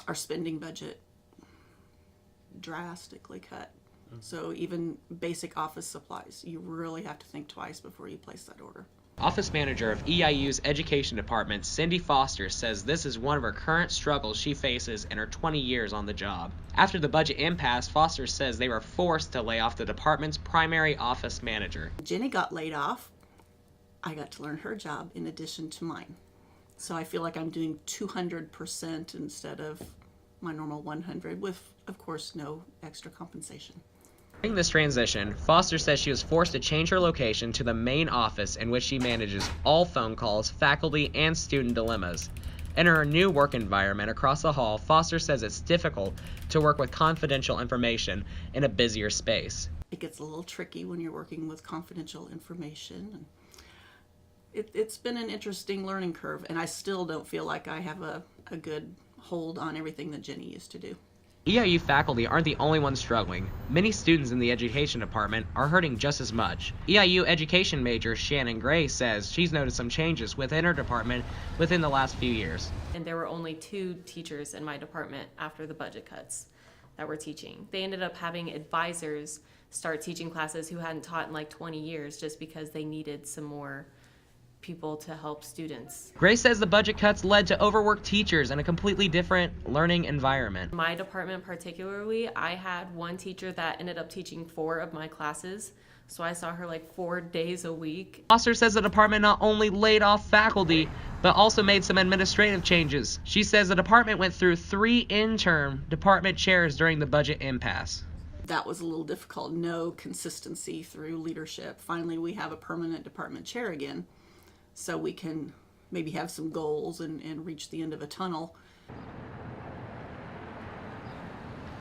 Our spending budget drastically cut. So even basic office supplies, you really have to think twice before you place that order. Office manager of EIU's Education Department, Cindy Foster, says this is one of her current struggles she faces in her 20 years on the job. After the budget impasse, Foster says they were forced to lay off the department's primary office manager. Jenny got laid off. I got to learn her job in addition to mine. So I feel like I'm doing 200% instead of my normal 100 with, of course, no extra compensation. During this transition, Foster says she was forced to change her location to the main office in which she manages all phone calls, faculty, and student dilemmas. In her new work environment across the hall, Foster says it's difficult to work with confidential information in a busier space. It gets a little tricky when you're working with confidential information. It's been an interesting learning curve, and I still don't feel like I have a good hold on everything that Jenny used to do. EIU faculty aren't the only ones struggling. Many students in the education department are hurting just as much. EIU education major Shannon Gray says she's noticed some changes within her department within the last few years. And there were only 2 teachers in my department after the budget cuts that were teaching. They ended up having advisors start teaching classes who hadn't taught in like 20 years just because they needed some more people to help students. Gray says the budget cuts led to overworked teachers and a completely different learning environment. My department particularly, I had one teacher that ended up teaching 4 of my classes, so I saw her like 4 days a week. Foster says the department not only laid off faculty, but also made some administrative changes. She says the department went through 3 interim department chairs during the budget impasse. That was a little difficult. No consistency through leadership. Finally, we have a permanent department chair again, so we can maybe have some goals and reach the end of a tunnel.